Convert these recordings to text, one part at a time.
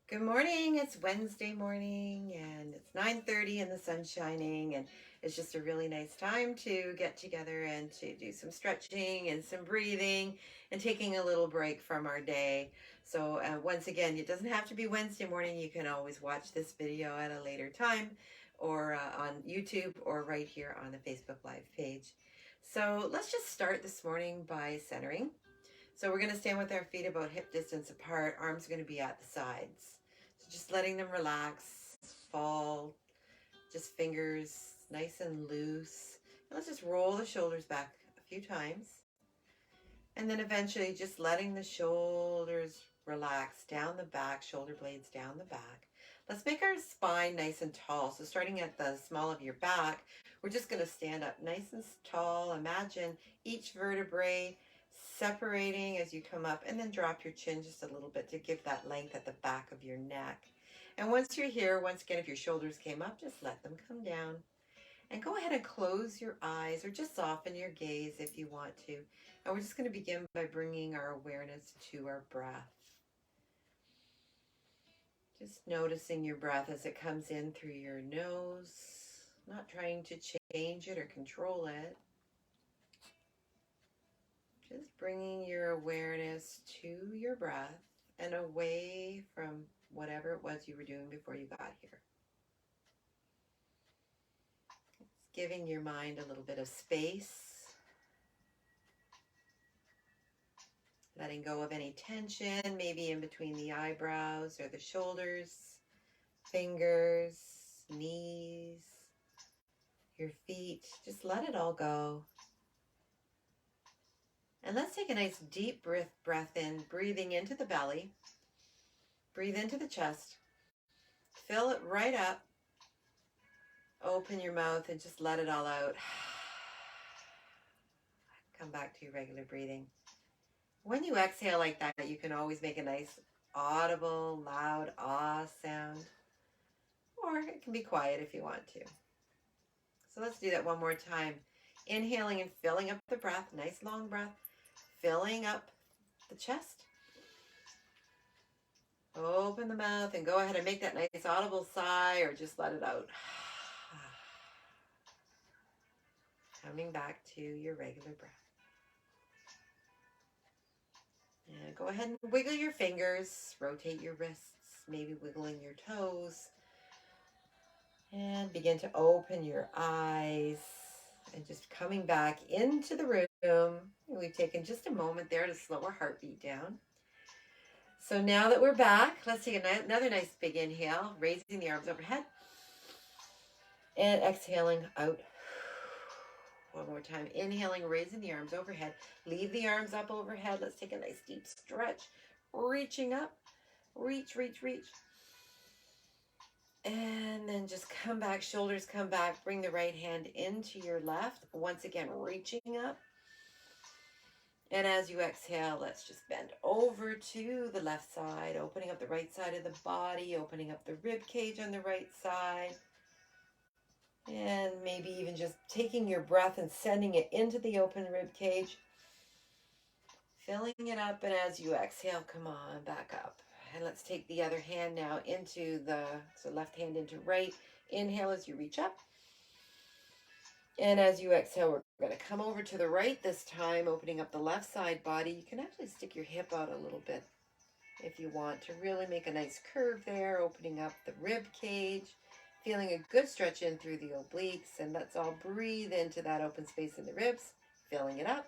Good morning. It's Wednesday morning and it's 9:30 and the sun's shining, and it's just a really nice time to get together and to do some stretching and some breathing and taking a little break from our day. So once again, it doesn't have to be Wednesday morning. You can always watch this video at a later time or on YouTube or right here on the Facebook Live page. So let's just start this morning by centering. So we're going to stand with our feet about hip distance apart. Arms are going to be at the sides. So just letting them relax, fall, just fingers nice and loose. And let's just roll the shoulders back a few times. And then eventually just letting the shoulders relax down the back, shoulder blades down the back. Let's make our spine nice and tall. So starting at the small of your back, we're just going to stand up nice and tall. Imagine each vertebrae separating as you come up, and then drop your chin just a little bit to give that length at the back of your neck. And once you're here, once again, if your shoulders came up, just let them come down. And go ahead and close your eyes or just soften your gaze if you want to. And we're just going to begin by bringing our awareness to our breath. Just noticing your breath as it comes in through your nose, not trying to change it or control it. Just bringing your awareness to your breath and away from whatever it was you were doing before you got here. It's giving your mind a little bit of space, letting go of any tension, maybe in between the eyebrows or the shoulders, fingers, knees, your feet. Just let it all go. And let's take a nice deep breath in, breathing into the belly. Breathe into the chest. Fill it right up. Open your mouth and just let it all out. Come back to your regular breathing. When you exhale like that, you can always make a nice audible, loud ah sound. Or it can be quiet if you want to. So let's do that one more time. Inhaling and filling up the breath. Nice long breath. Filling up the chest. Open the mouth and go ahead and make that nice audible sigh, or just let it out. Coming back to your regular breath. And go ahead and wiggle your fingers, rotate your wrists, maybe wiggling your toes. And begin to open your eyes and just coming back into the room. We've taken just a moment there to slow our heartbeat down. So now that we're back, let's take another nice big inhale, raising the arms overhead. And exhaling out. One more time. Inhaling, raising the arms overhead. Leave the arms up overhead. Let's take a nice deep stretch. Reaching up. Reach, reach, reach. And then just come back, shoulders come back. Bring the right hand into your left. Once again, reaching up. And as you exhale, let's just bend over to the left side, opening up the right side of the body, opening up the rib cage on the right side. And maybe even just taking your breath and sending it into the open rib cage. Filling it up, and as you exhale, come on, back up. And let's take the other hand now into so left hand into right. Inhale as you reach up. And as you exhale, we're going to come over to the right this time, opening up the left side body. You can actually stick your hip out a little bit if you want to really make a nice curve there, opening up the rib cage, feeling a good stretch in through the obliques. And let's all breathe into that open space in the ribs, filling it up.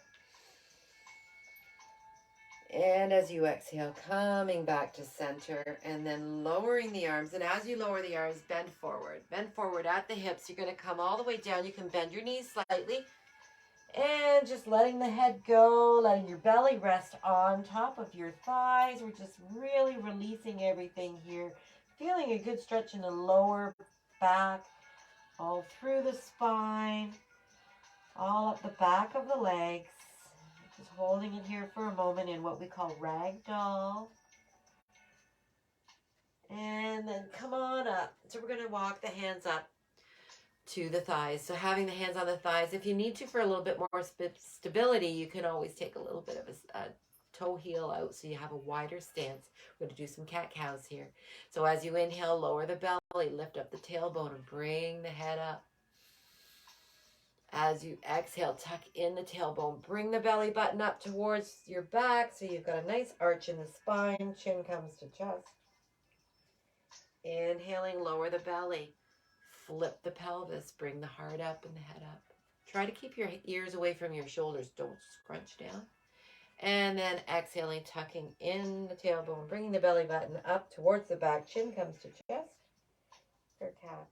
And as you exhale, coming back to center and then lowering the arms. And as you lower the arms, bend forward. Bend forward at the hips. You're going to come all the way down. You can bend your knees slightly. And just letting the head go, letting your belly rest on top of your thighs. We're just really releasing everything here. Feeling a good stretch in the lower back, all through the spine, all up the back of the legs. Just holding it here for a moment in what we call ragdoll. And then come on up. So we're going to walk the hands up to the thighs. So having the hands on the thighs, if you need to for a little bit more stability, you can always take a little bit of a toe heel out so you have a wider stance. We're going to do some cat-cows here. So as you inhale, lower the belly, lift up the tailbone and bring the head up. As you exhale, tuck in the tailbone. Bring the belly button up towards your back so you've got a nice arch in the spine. Chin comes to chest. Inhaling, lower the belly. Flip the pelvis. Bring the heart up and the head up. Try to keep your ears away from your shoulders. Don't scrunch down. And then exhaling, tucking in the tailbone. Bringing the belly button up towards the back. Chin comes to chest. For cat.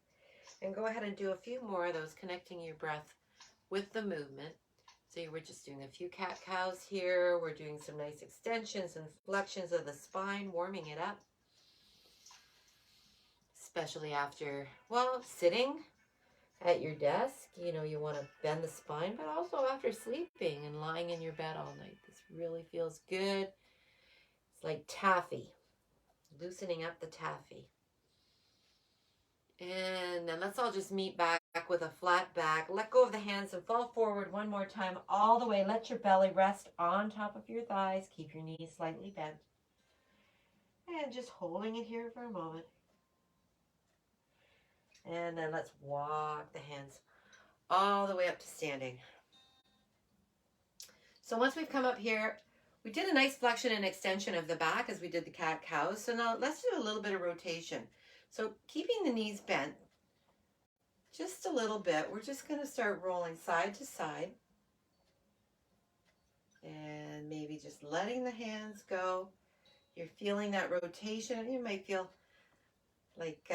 And go ahead and do a few more of those, connecting your breath with the movement. So we're just doing a few cat-cows here. We're doing some nice extensions and flexions of the spine, warming it up. Especially after, well, sitting at your desk. You know, you want to bend the spine, but also after sleeping and lying in your bed all night. This really feels good. It's like taffy, loosening up the taffy. And then let's all just meet back with a flat back. Let go of the hands and fall forward one more time all the way. Let your belly rest on top of your thighs. Keep your knees slightly bent. And just holding it here for a moment. And then let's walk the hands all the way up to standing. So once we've come up here, we did a nice flexion and extension of the back as we did the cat-cows. So now let's do a little bit of rotation. So keeping the knees bent just a little bit, we're just going to start rolling side to side. And maybe just letting the hands go. You're feeling that rotation. You might feel like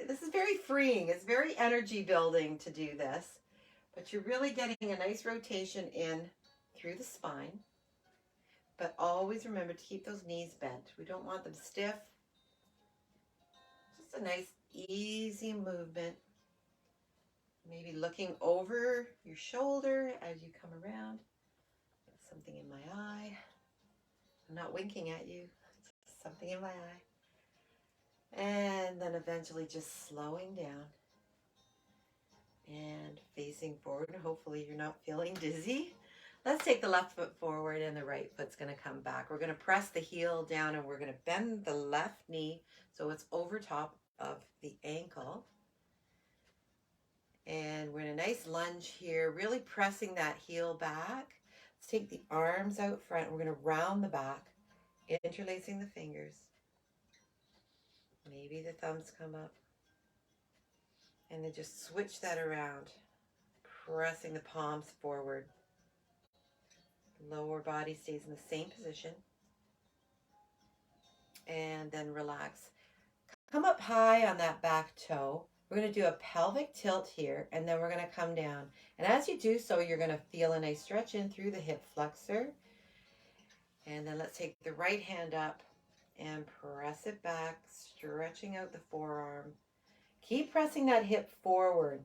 this is very freeing. It's very energy building to do this. But you're really getting a nice rotation in through the spine. But always remember to keep those knees bent. We don't want them stiff. Just a nice, easy movement. Maybe looking over your shoulder as you come around. Something in my eye. I'm not winking at you. Just something in my eye. And then eventually just slowing down. And facing forward. Hopefully you're not feeling dizzy. Let's take the left foot forward and the right foot's going to come back. We're going to press the heel down and we're going to bend the left knee so it's over top of the ankle. And we're in a nice lunge here, really pressing that heel back. Let's take the arms out front. We're going to round the back, interlacing the fingers. Maybe the thumbs come up. And then just switch that around, pressing the palms forward. Lower body stays in the same position. And then relax. Come up high on that back toe. We're going to do a pelvic tilt here, and then we're going to come down. And as you do so, you're going to feel a nice stretch in through the hip flexor. And then let's take the right hand up and press it back, stretching out the forearm. Keep pressing that hip forward.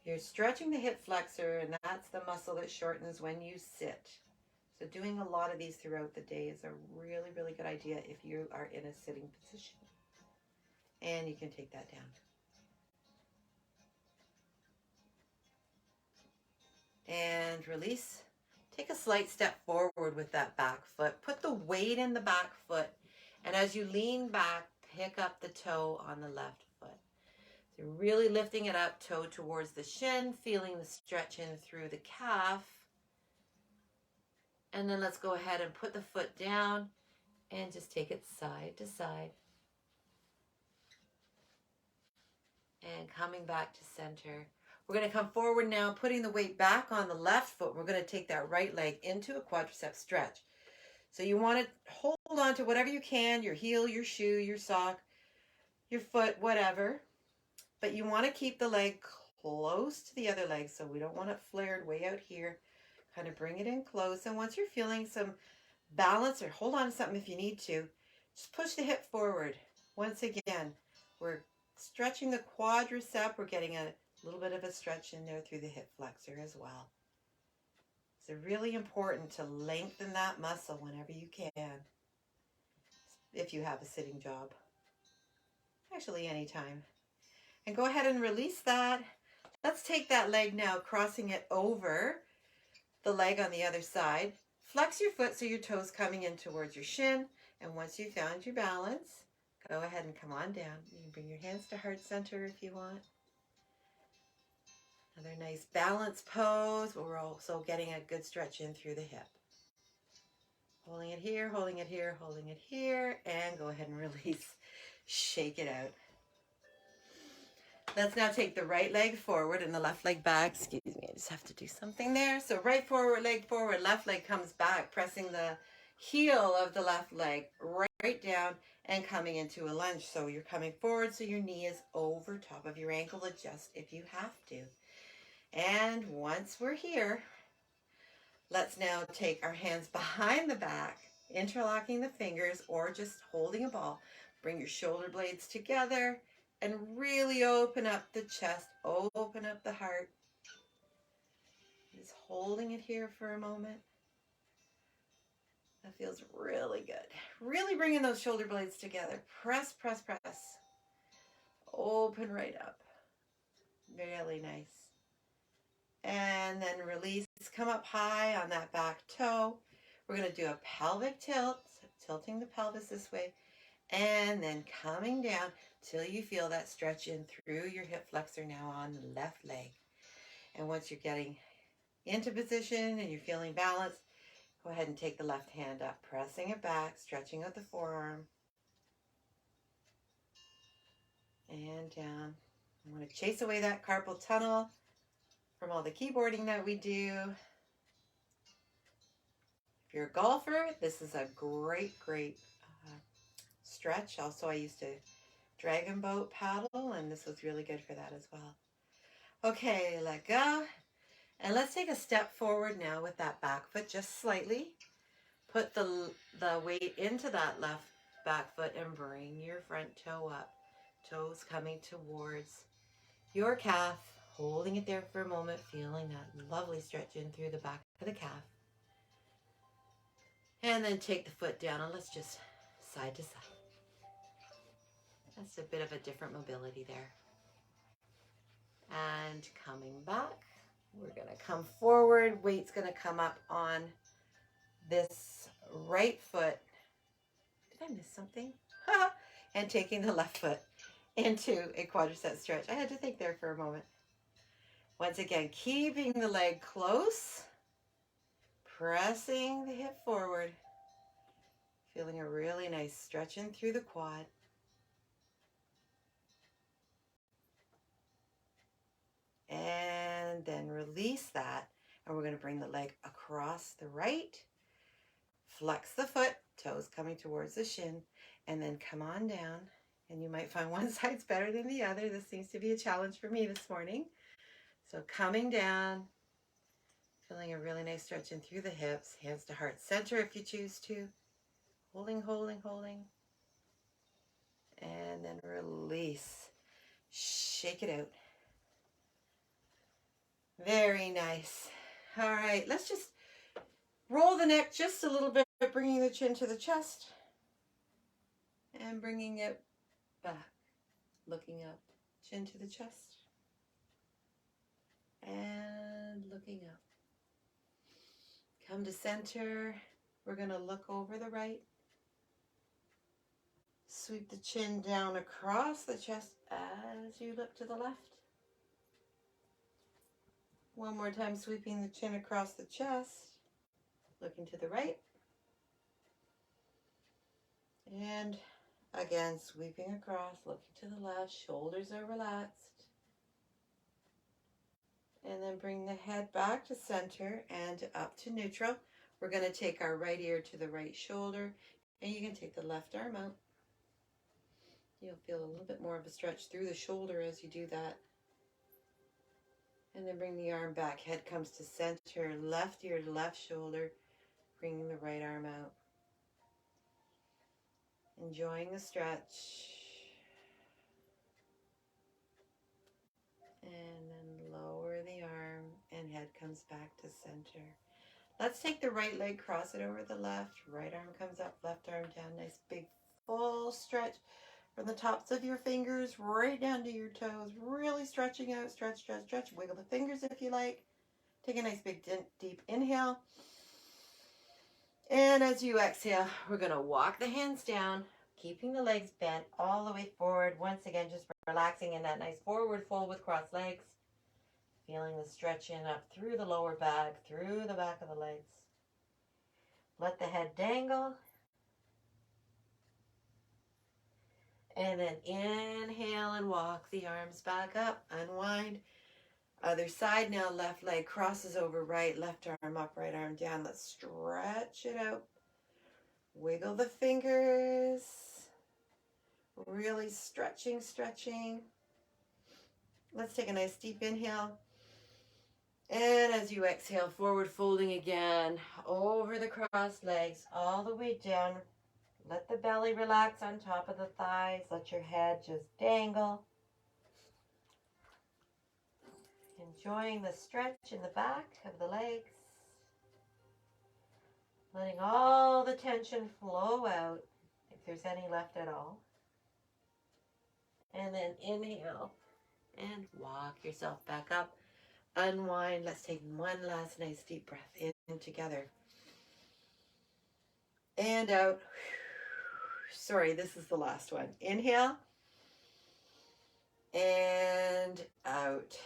You're stretching the hip flexor, and that's the muscle that shortens when you sit. So doing a lot of these throughout the day is a really, really good idea if you are in a sitting position. And you can take that down. And release. Take a slight step forward with that back foot. Put the weight in the back foot. And as you lean back, pick up the toe on the left foot. So really lifting it up, toe towards the shin, feeling the stretch in through the calf. And then let's go ahead and put the foot down and just take it side to side. And coming back to center. We're going to come forward now, putting the weight back on the left foot. We're going to take that right leg into a quadricep stretch. So you want to hold on to whatever you can, your heel, your shoe, your sock, your foot, whatever. But you want to keep the leg close to the other leg, so we don't want it flared way out here. Kind of bring it in close. And once you're feeling some balance, or hold on to something if you need to, just push the hip forward. Once again, we're stretching the quadricep. We're getting a little bit of a stretch in there through the hip flexor as well. So really important to lengthen that muscle whenever you can, if you have a sitting job. Actually, anytime. And go ahead and release that. Let's take that leg now, crossing it over the leg on the other side. Flex your foot so your toes coming in towards your shin. And once you've found your balance, go ahead and come on down. You can bring your hands to heart center if you want. Another nice balance pose, but we're also getting a good stretch in through the hip. Holding it here, holding it here, holding it here, and go ahead and release. Shake it out. Let's now take the right leg forward and the left leg back. Excuse me, I just have to do something there. So right forward, left leg comes back, pressing the heel of the left leg right down and coming into a lunge. So you're coming forward so your knee is over top of your ankle. Adjust if you have to. And once we're here, let's now take our hands behind the back, interlocking the fingers or just holding a ball. Bring your shoulder blades together and really open up the chest, open up the heart. Just holding it here for a moment. That feels really good. Really bringing those shoulder blades together. Press, press, press. Open right up. Really nice. And then release. Come up high on that back toe. We're going to do a pelvic tilt, so tilting the pelvis this way. And then coming down till you feel that stretch in through your hip flexor now on the left leg. And once you're getting into position and you're feeling balanced, go ahead and take the left hand up, pressing it back, stretching out the forearm. And down. I'm going to chase away that carpal tunnel from all the keyboarding that we do. If you're a golfer, this is a great stretch. Also, I used to dragon boat paddle, and this was really good for that as well. Okay, let go. And let's take a step forward now with that back foot just slightly. Put the weight into that left back foot and bring your front toe up. Toes coming towards your calf, holding it there for a moment, feeling that lovely stretch in through the back of the calf. And then take the foot down and let's just side to side. That's a bit of a different mobility there. And coming back, we're going to come forward. Weight's going to come up on this right foot. Did I miss something? And taking the left foot into a quadricep stretch. I had to think there for a moment. Once again, keeping the leg close, pressing the hip forward, feeling a really nice stretch in through the quad. And then release that. And we're going to bring the leg across the right. Flex the foot, toes coming towards the shin, and then come on down. And you might find one side's better than the other. This seems to be a challenge for me this morning. So coming down, feeling a really nice stretch in through the hips, hands to heart center if you choose to. Holding, holding, holding. And then release. Shake it out. Very nice. All right, let's just roll the neck just a little bit, bringing the chin to the chest and bringing it back, looking up, chin to the chest and looking up. Come to center. We're going to look over the right. Sweep the chin down across the chest as you look to the left. One more time, sweeping the chin across the chest, looking to the right. And again, sweeping across, looking to the left, shoulders are relaxed. And then bring the head back to center and up to neutral. We're going to take our right ear to the right shoulder, and you can take the left arm out. You'll feel a little bit more of a stretch through the shoulder as you do that. And then bring the arm back, head comes to center, left ear to left shoulder, bringing the right arm out. Enjoying the stretch. And then lower the arm and head comes back to center. Let's take the right leg, cross it over the left, right arm comes up, left arm down, nice big full stretch. From the tops of your fingers right down to your toes, really stretching out, stretch, stretch, stretch. Wiggle the fingers if you like. Take a nice big deep inhale. And as you exhale, we're going to walk the hands down, keeping the legs bent all the way forward. Once again, just relaxing in that nice forward fold with crossed legs. Feeling the stretch in up through the lower back, through the back of the legs. Let the head dangle. And then inhale and walk the arms back up. Unwind. Other side now, left leg crosses over right, left arm up, right arm down. Let's stretch it out. Wiggle the fingers. Really stretching, stretching. Let's take a nice deep inhale. And as you exhale, forward folding again, over the crossed legs, all the way down. Let the belly relax on top of the thighs. Let your head just dangle. Enjoying the stretch in the back of the legs. Letting all the tension flow out, if there's any left at all. And then inhale and walk yourself back up. Unwind. Let's take one last nice deep breath in together. And out. Sorry, this is the last one. Inhale. And out.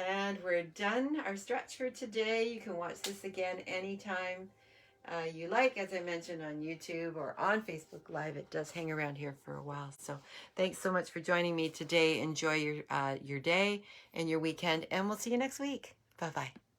And we're done our stretch for today. You can watch this again anytime you like, as I mentioned, on YouTube or on Facebook Live. It does hang around here for a while. So thanks so much for joining me today. Enjoy your day and your weekend, and we'll see you next week. Bye-bye.